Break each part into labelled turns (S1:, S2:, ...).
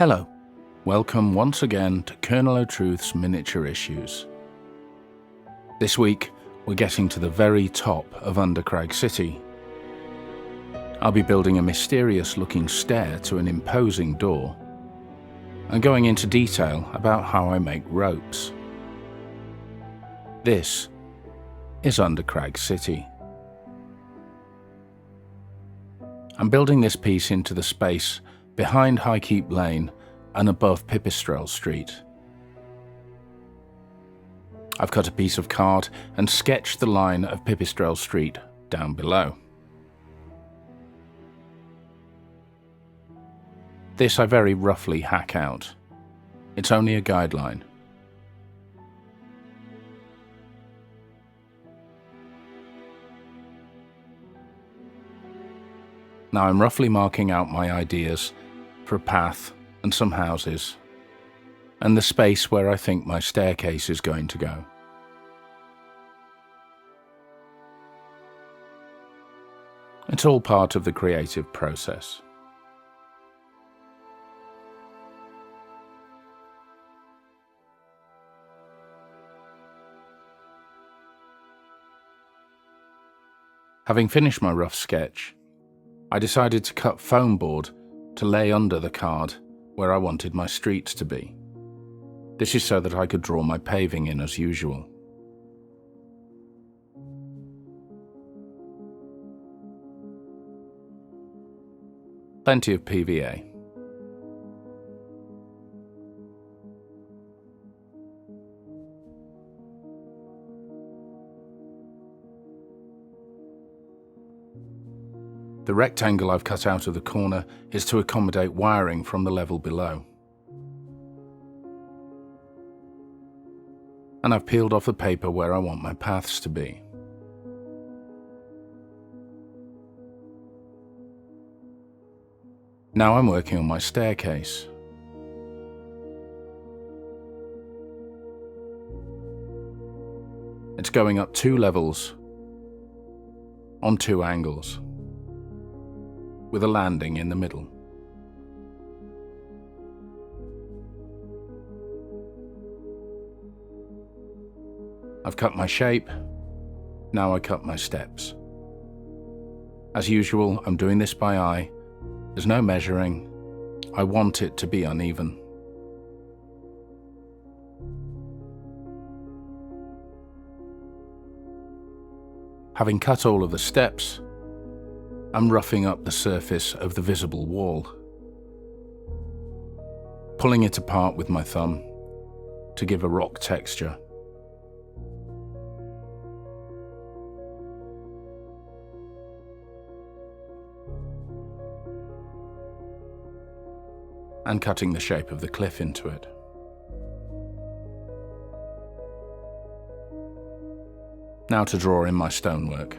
S1: Hello, welcome once again to Colonel O'Truth's Miniature Issues. This week, we're getting to the very top of Undercrag City. I'll be building a mysterious-looking stair to an imposing door, and going into detail about how I make ropes. This is Undercrag City. I'm building this piece into the space behind Highkeep Lane and above Pipistrelle Street. I've cut a piece of card and sketched the line of Pipistrelle Street down below. This I very roughly hack out. It's only a guideline. Now I'm roughly marking out my ideas for a path and some houses, and the space where I think my staircase is going to go. It's all part of the creative process. Having finished my rough sketch, I decided to cut foam board to lay under the card where I wanted my streets to be. This is so that I could draw my paving in as usual. Plenty of PVA. The rectangle I've cut out of the corner is to accommodate wiring from the level below. And I've peeled off the paper where I want my paths to be. Now I'm working on my staircase. It's going up 2 levels on 2 angles, with a landing in the middle. I've cut my shape, now I cut my steps. As usual, I'm doing this by eye. There's no measuring. I want it to be uneven. Having cut all of the steps, I'm roughing up the surface of the visible wall, pulling it apart with my thumb to give a rock texture. And cutting the shape of the cliff into it. Now to draw in my stonework.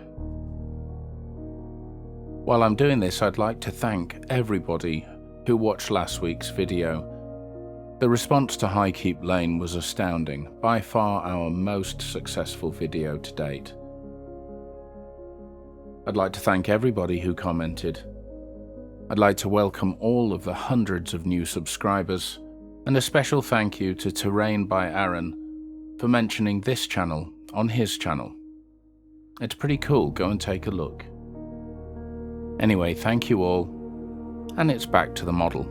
S1: While I'm doing this, I'd like to thank everybody who watched last week's video. The response to Highkeep Lane was astounding, by far our most successful video to date. I'd like to thank everybody who commented. I'd like to welcome all of the hundreds of new subscribers, and a special thank you to Terrain by Aaron for mentioning this channel on his channel. It's pretty cool, go and take a look. Anyway, thank you all, and it's back to the model.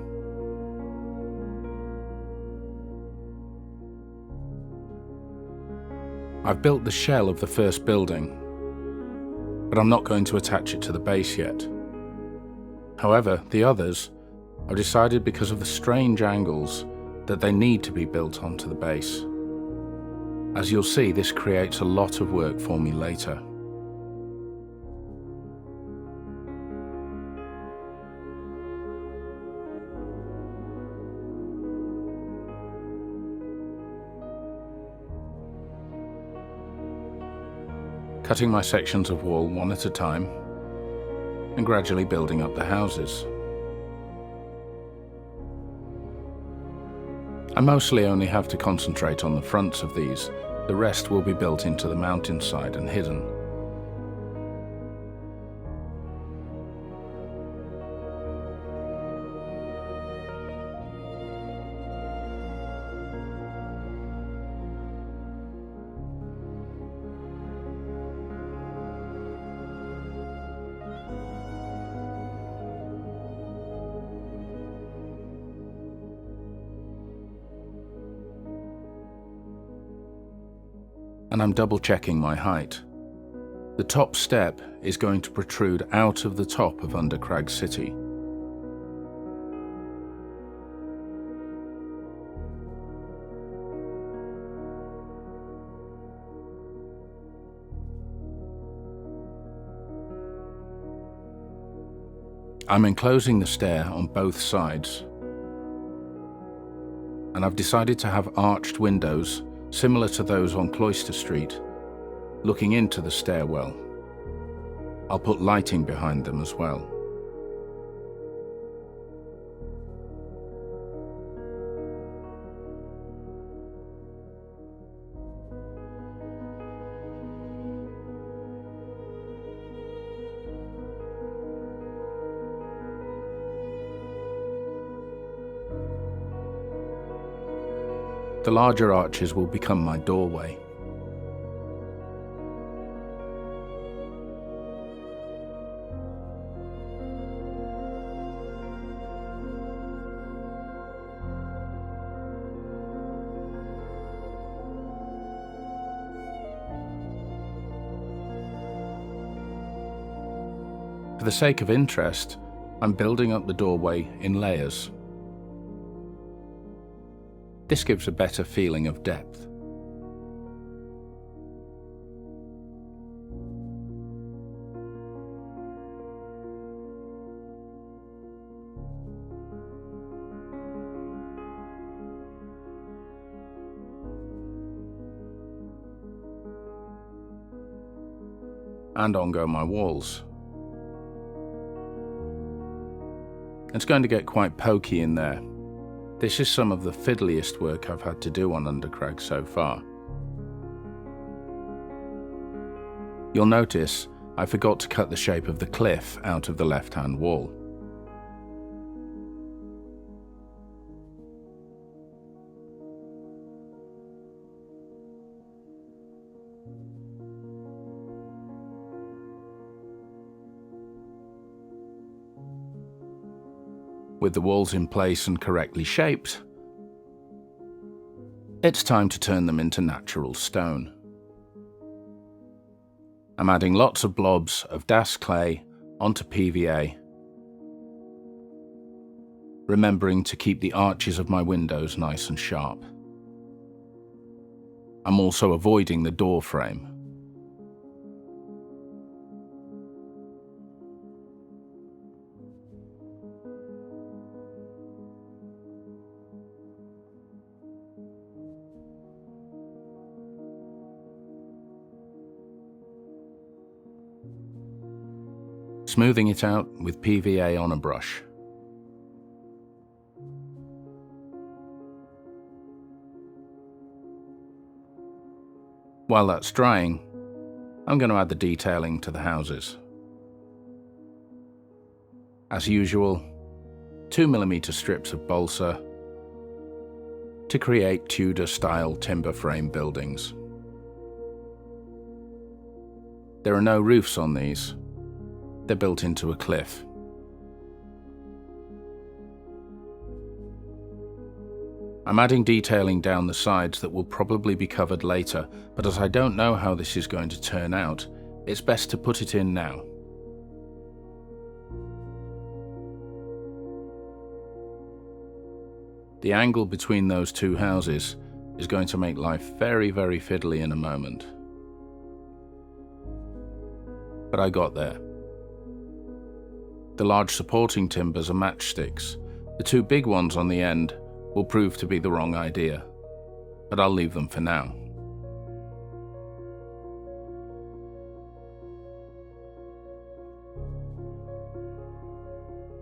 S1: I've built the shell of the first building, but I'm not going to attach it to the base yet. However, the others, I've decided because of the strange angles that they need to be built onto the base. As you'll see, this creates a lot of work for me later. Cutting my sections of wall one at a time, and gradually building up the houses. I mostly only have to concentrate on the fronts of these, the rest will be built into the mountainside and hidden. and I'm double checking my height. The top step is going to protrude out of the top of Undercrag City. I'm enclosing the stair on both sides, and I've decided to have arched windows similar to those on Cloister Street, looking into the stairwell. I'll put lighting behind them as well. The larger arches will become my doorway. For the sake of interest, I'm building up the doorway in layers. This gives a better feeling of depth. And on go my walls. It's going to get quite pokey in there. This is some of the fiddliest work I've had to do on Undercrag so far. You'll notice I forgot to cut the shape of the cliff out of the left-hand wall. With the walls in place and correctly shaped, it's time to turn them into natural stone. I'm adding lots of blobs of Das clay onto PVA, remembering to keep the arches of my windows nice and sharp. I'm also avoiding the door frame. Smoothing it out with PVA on a brush. While that's drying, I'm going to add the detailing to the houses. As usual, 2mm strips of balsa to create Tudor-style timber frame buildings. There are no roofs on these. They're built into a cliff. I'm adding detailing down the sides that will probably be covered later, but as I don't know how this is going to turn out, it's best to put it in now. The angle between those two houses is going to make life very, very fiddly in a moment. But I got there. The large supporting timbers are matchsticks. The two big ones on the end will prove to be the wrong idea, but I'll leave them for now.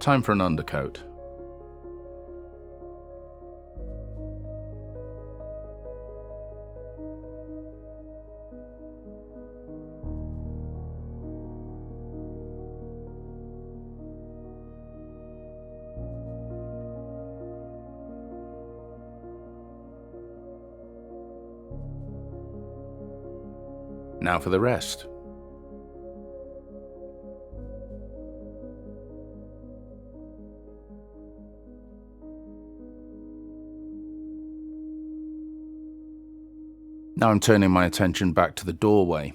S1: Time for an undercoat. Now for the rest. Now I'm turning my attention back to the doorway.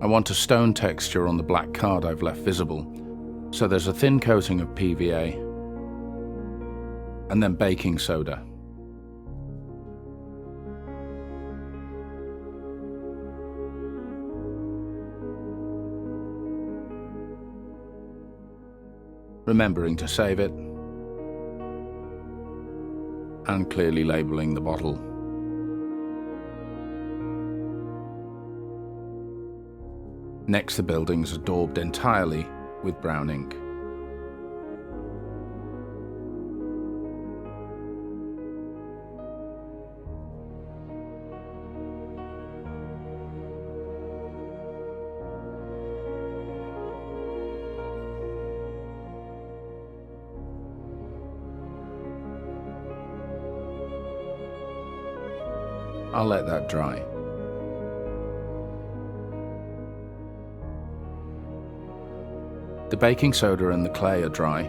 S1: I want a stone texture on the black card I've left visible, so there's a thin coating of PVA and then baking soda. Remembering to save it and clearly labeling the bottle. Next, the buildings are daubed entirely with brown ink. I'll let that dry. The baking soda and the clay are dry,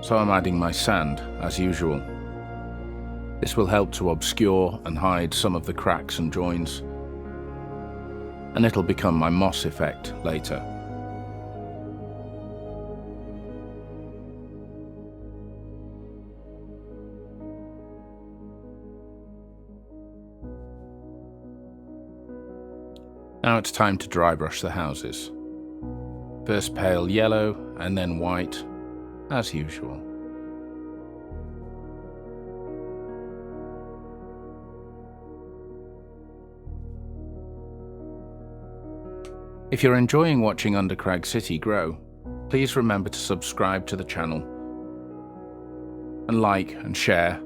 S1: so I'm adding my sand as usual. This will help to obscure and hide some of the cracks and joins, and it'll become my moss effect later. Now it's time to dry brush the houses. First pale yellow and then white, as usual. If you're enjoying watching Undercrag City grow, please remember to subscribe to the channel and like and share,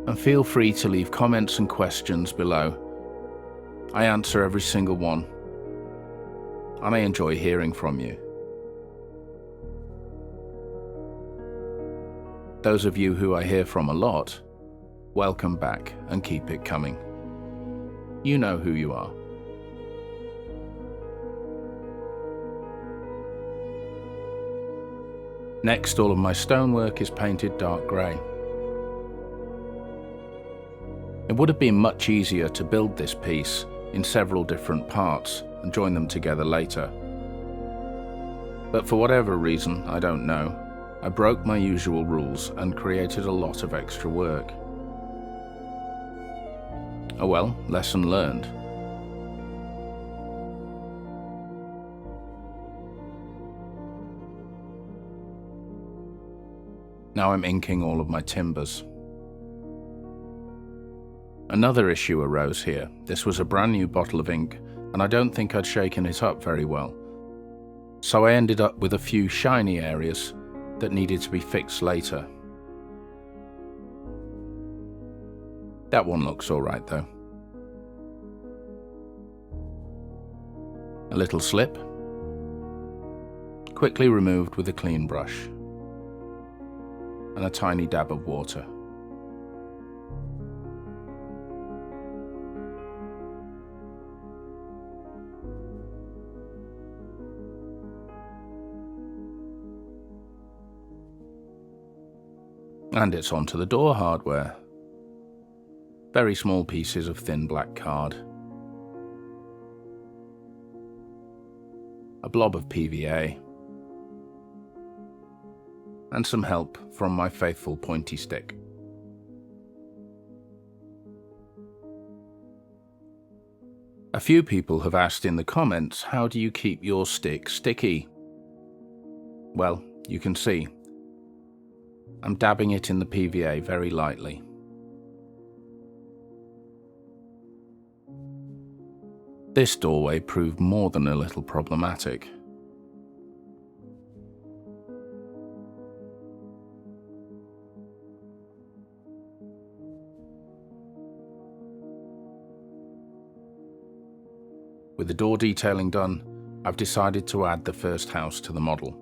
S1: and feel free to leave comments and questions below. I answer every single one, and I enjoy hearing from you. Those of you who I hear from a lot, welcome back and keep it coming. You know who you are. Next, all of my stonework is painted dark grey. It would have been much easier to build this piece in several different parts and join them together later. But for whatever reason, I don't know, I broke my usual rules and created a lot of extra work. Oh well, lesson learned. Now I'm inking all of my timbers. Another issue arose here. This was a brand new bottle of ink, and I don't think I'd shaken it up very well. So I ended up with a few shiny areas that needed to be fixed later. That one looks alright though. A little slip, quickly removed with a clean brush, and a tiny dab of water. And it's onto the door hardware. Very small pieces of thin black card. A blob of PVA. And some help from my faithful pointy stick. A few people have asked in the comments, how do you keep your stick sticky? Well, you can see. I'm dabbing it in the PVA very lightly. This doorway proved more than a little problematic. With the door detailing done, I've decided to add the first house to the model.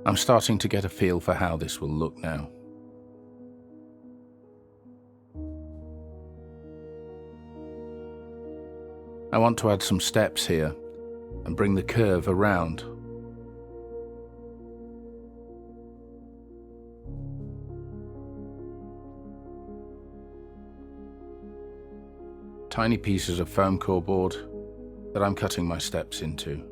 S1: I'm starting to get a feel for how this will look now. I want to add some steps here, and bring the curve around. Tiny pieces of foam core board that I'm cutting my steps into.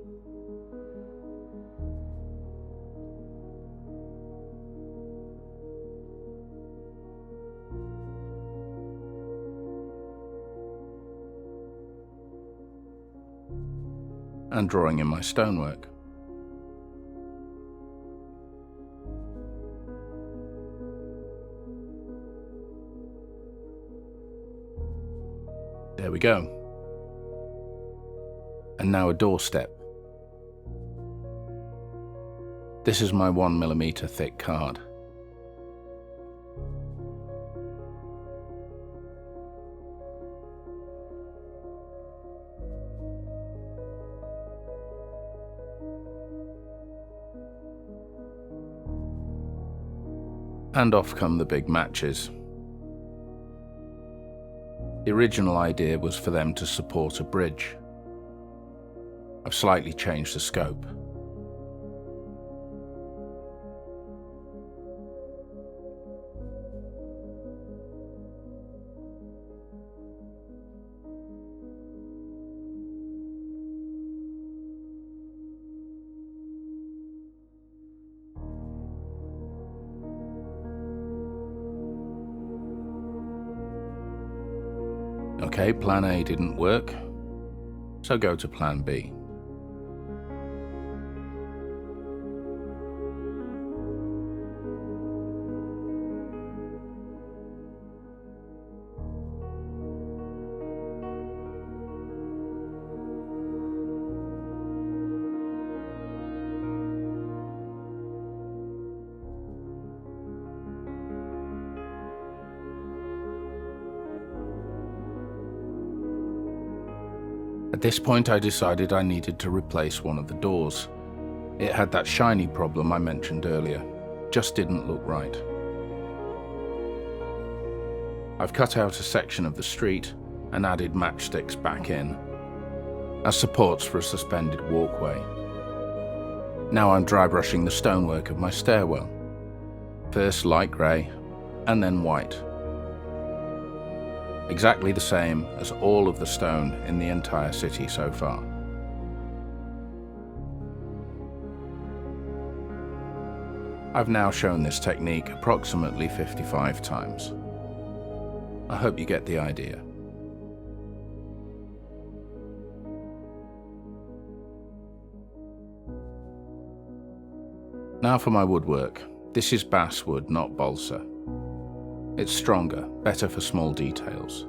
S1: And drawing in my stonework. There we go. And now a doorstep. This is my 1mm thick card. And off come the big matches. The original idea was for them to support a bridge. I've slightly changed the scope. Okay, plan A didn't work, so go to plan B. At this point I decided I needed to replace one of the doors. It had that shiny problem I mentioned earlier. Just didn't look right. I've cut out a section of the street and added matchsticks back in as supports for a suspended walkway. Now I'm dry brushing the stonework of my stairwell. First light grey and then white. Exactly the same as all of the stone in the entire city so far. I've now shown this technique approximately 55 times. I hope you get the idea. Now for my woodwork. This is basswood, not balsa. It's stronger, better for small details.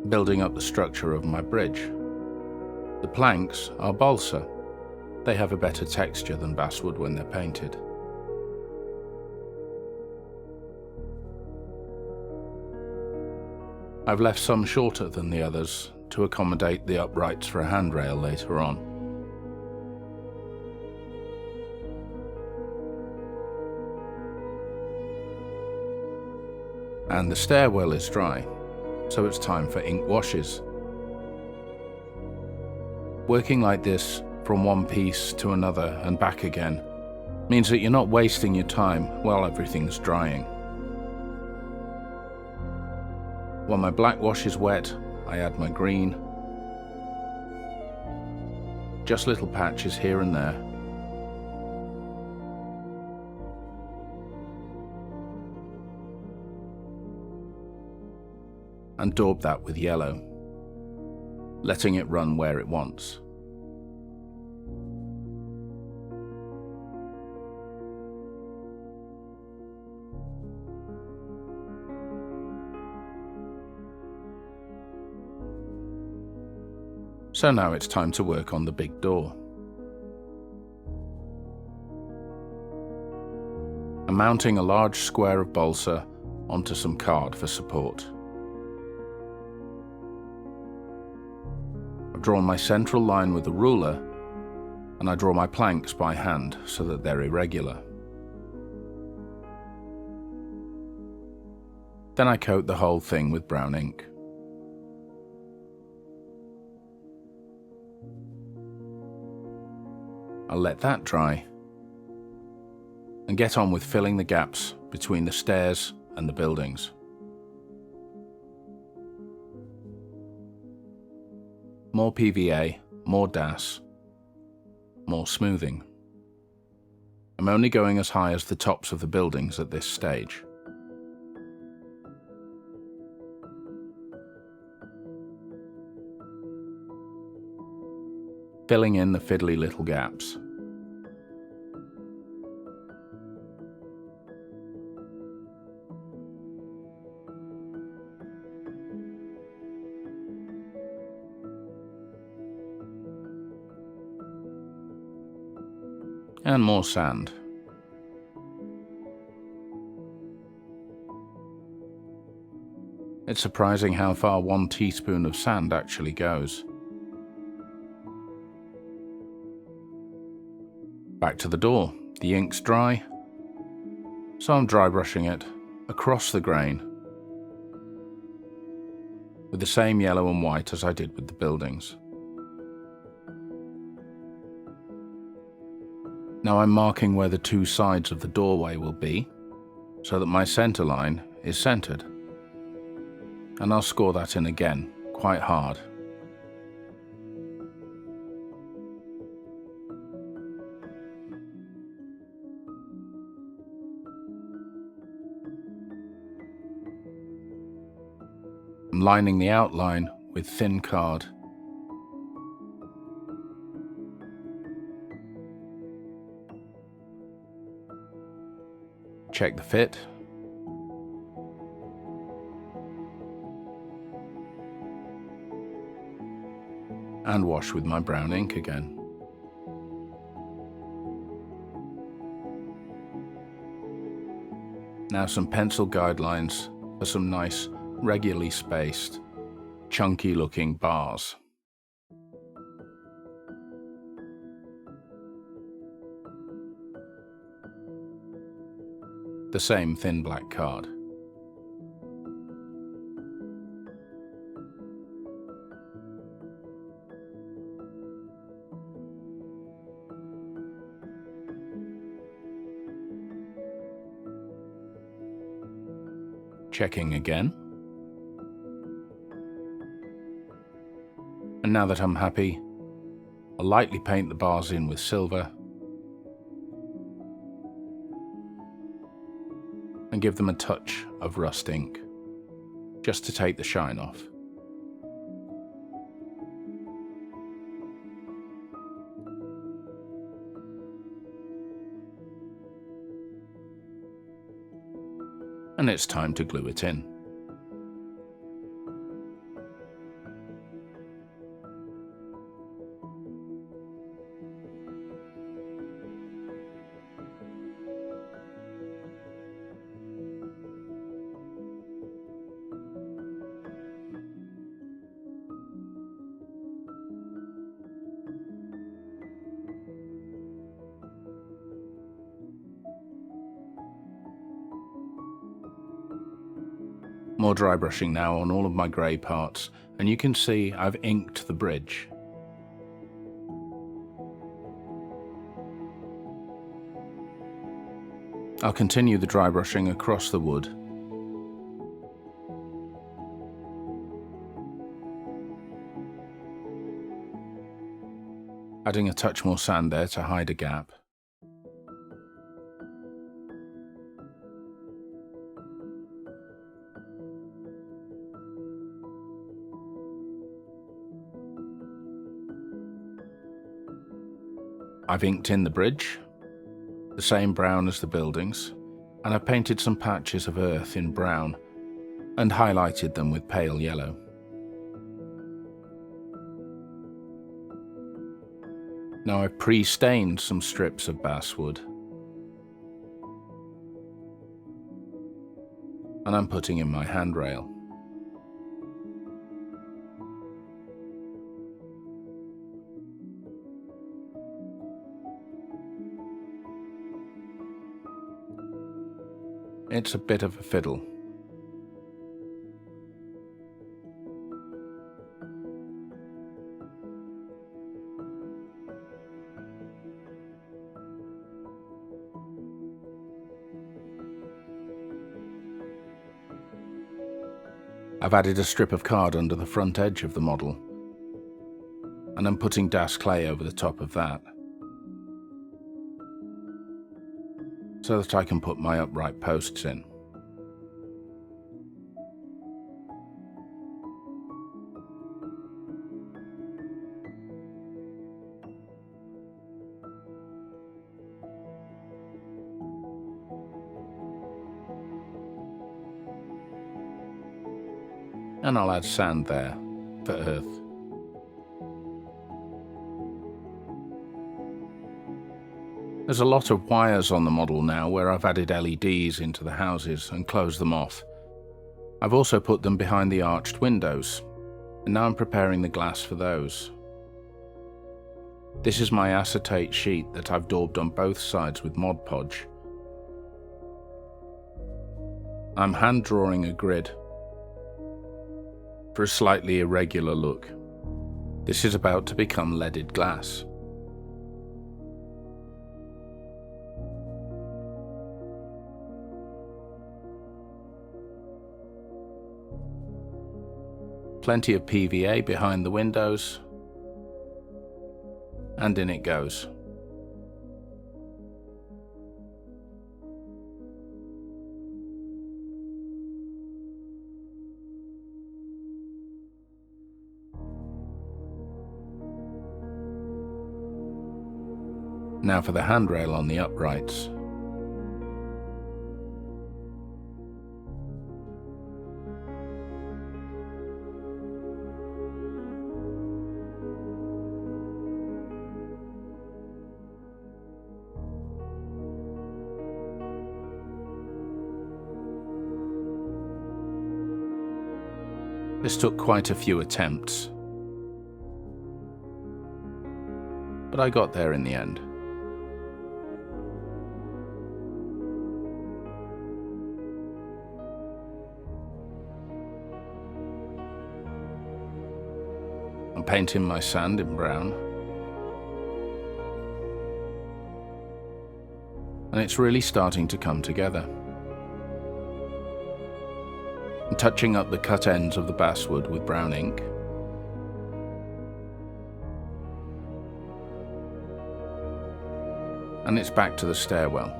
S1: Building up the structure of my bridge. The planks are balsa. They have a better texture than basswood when they're painted. I've left some shorter than the others to accommodate the uprights for a handrail later on. And the stairwell is dry, so it's time for ink washes. Working like this from one piece to another and back again means that you're not wasting your time while everything's drying. When my black wash is wet, I add my green. Just little patches here and there. And daub that with yellow, letting it run where it wants. So now it's time to work on the big door. I'm mounting a large square of balsa onto some card for support. drawn my central line with a ruler, and I draw my planks by hand so that they're irregular. Then I coat the whole thing with brown ink. I'll let that dry and get on with filling the gaps between the stairs and the buildings. More PVA, more DAS, more smoothing. I'm only going as high as the tops of the buildings at this stage. Filling in the fiddly little gaps. And more sand. It's surprising how far 1 teaspoon of sand actually goes. Back to the door. The ink's dry, so I'm dry brushing it across the grain with the same yellow and white as I did with the buildings. Now I'm marking where the 2 sides of the doorway will be, so that my center line is centered. And I'll score that in again, quite hard. I'm lining the outline with thin card. Check the fit. And wash with my brown ink again. Now some pencil guidelines for some nice, regularly spaced, chunky looking bars. The same thin black card. Checking again. And now that I'm happy, I'll lightly paint the bars in with silver and give them a touch of rust ink, just to take the shine off. And it's time to glue it in. More dry brushing now on all of my grey parts, and you can see I've inked the bridge. I'll continue the dry brushing across the wood. Adding a touch more sand there to hide a gap. I've inked in the bridge, the same brown as the buildings, and I've painted some patches of earth in brown and highlighted them with pale yellow. Now I've pre-stained some strips of basswood, and I'm putting in my handrail. It's a bit of a fiddle. I've added a strip of card under the front edge of the model, and I'm putting Das clay over the top of that, so that I can put my upright posts in. And I'll add sand there for earth. There's a lot of wires on the model now where I've added LEDs into the houses and closed them off. I've also put them behind the arched windows, and now I'm preparing the glass for those. This is my acetate sheet that I've daubed on both sides with Mod Podge. I'm hand drawing a grid for a slightly irregular look. This is about to become leaded glass. Plenty of PVA behind the windows, and in it goes. Now for the handrail on the uprights. This took quite a few attempts, but I got there in the end. I'm painting my sand in brown, and it's really starting to come together. I'm touching up the cut ends of the basswood with brown ink. And it's back to the stairwell.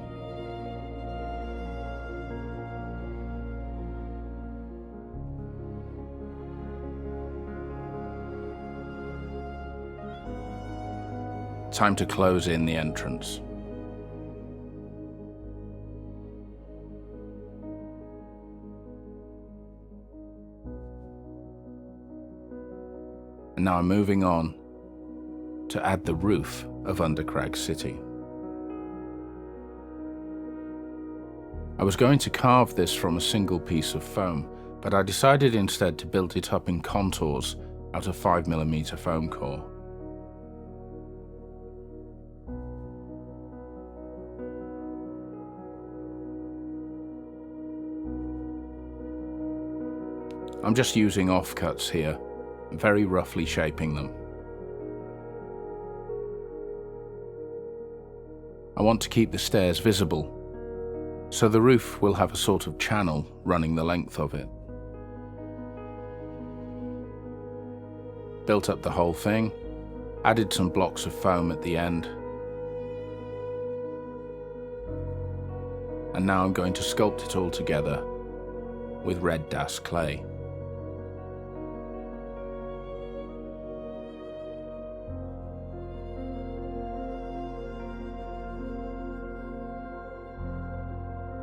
S1: Time to close in the entrance. And now I'm moving on to add the roof of Undercrag City. I was going to carve this from a single piece of foam, but I decided instead to build it up in contours out of 5mm foam core. I'm just using offcuts here, very roughly shaping them. I want to keep the stairs visible, so the roof will have a sort of channel running the length of it. Built up the whole thing, added some blocks of foam at the end, and now I'm going to sculpt it all together with red Das clay.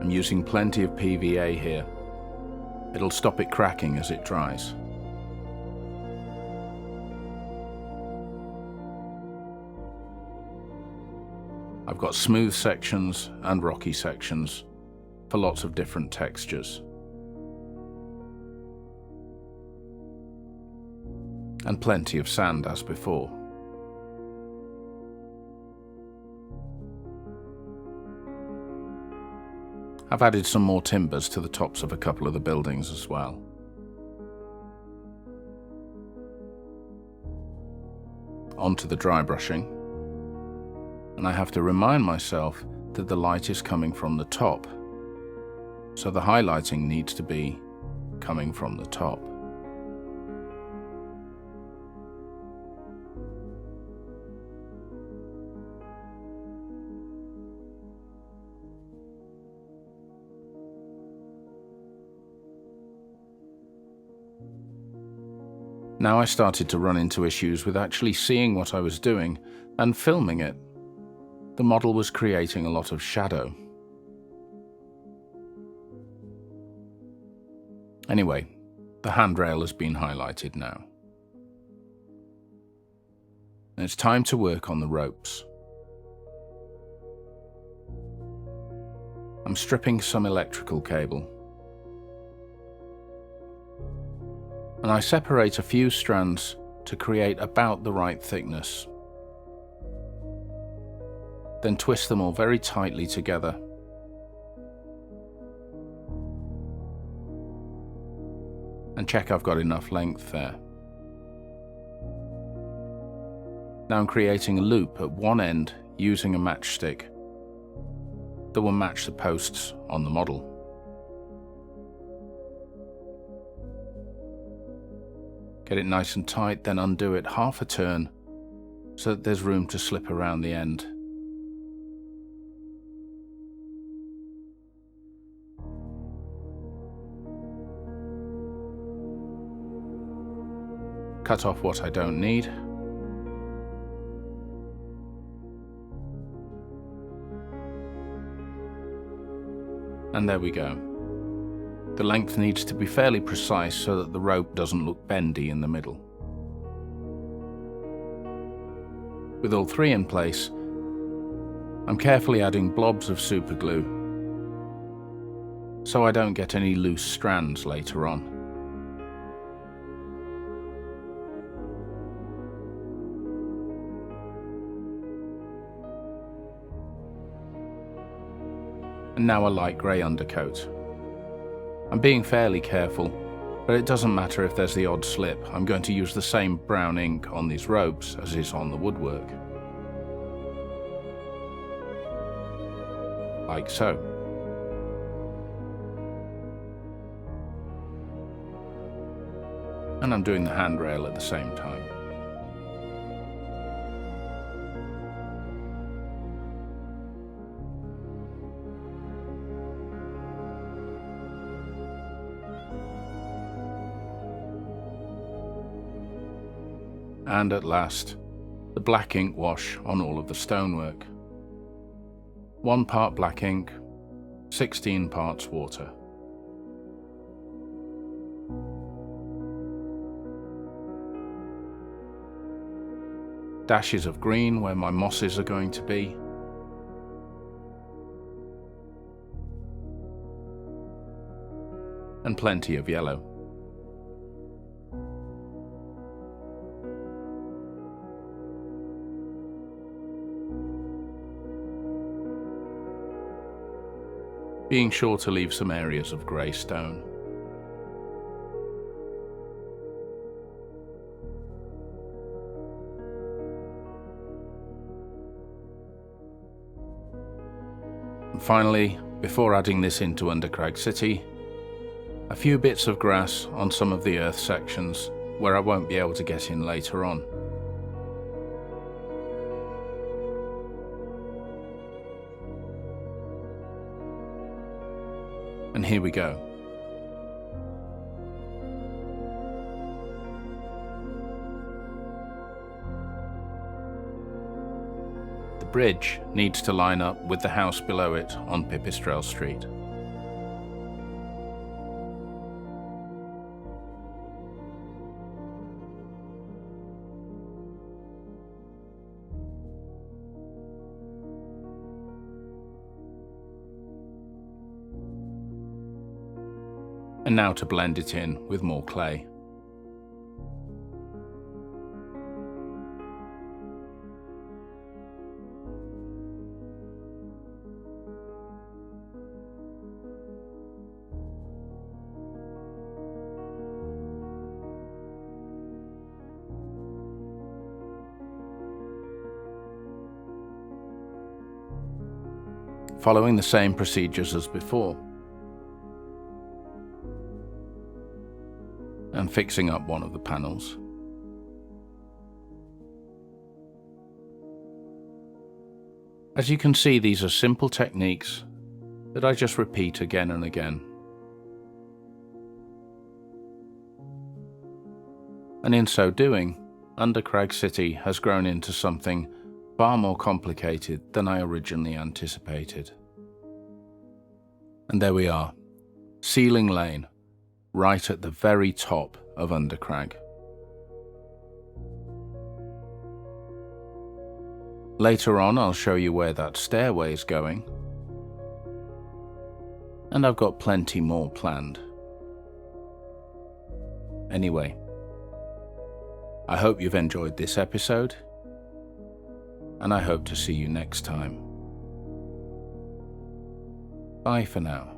S1: I'm using plenty of PVA here. It'll stop it cracking as it dries. I've got smooth sections and rocky sections for lots of different textures. And plenty of sand as before. I've added some more timbers to the tops of a couple of the buildings as well. Onto the dry brushing, and I have to remind myself that the light is coming from the top, so the highlighting needs to be coming from the top. Now I started to run into issues with actually seeing what I was doing and filming it. The model was creating a lot of shadow. Anyway, the handrail has been highlighted now. And it's time to work on the ropes. I'm stripping some electrical cable, and I separate a few strands to create about the right thickness. Then twist them all very tightly together. And check I've got enough length there. Now I'm creating a loop at one end using a matchstick that will match the posts on the model. Get it nice and tight, then undo it half a turn so that there's room to slip around the end. Cut off what I don't need. And there we go. The length needs to be fairly precise so that the rope doesn't look bendy in the middle. With all three in place, I'm carefully adding blobs of super glue so I don't get any loose strands later on. And now a light grey undercoat. I'm being fairly careful, but it doesn't matter if there's the odd slip. I'm going to use the same brown ink on these ropes as is on the woodwork. Like so. And I'm doing the handrail at the same time. And at last, the black ink wash on all of the stonework. 1 part black ink, 16 parts water. Dashes of green where my mosses are going to be. And plenty of yellow. Being sure to leave some areas of grey stone. And finally, before adding this into Undercrag City, a few bits of grass on some of the earth sections where I won't be able to get in later on. And here we go. The bridge needs to line up with the house below it on Pipistrelle Street. And now to blend it in with more clay. following the same procedures as before, and fixing up one of the panels. As you can see, these are simple techniques that I just repeat again and again. And in so doing, Undercrag City has grown into something far more complicated than I originally anticipated. And there we are, Ceiling Lane, right at the very top of Undercrag. Later on, I'll show you where that stairway is going, and I've got plenty more planned. Anyway, I hope you've enjoyed this episode, and I hope to see you next time. Bye for now.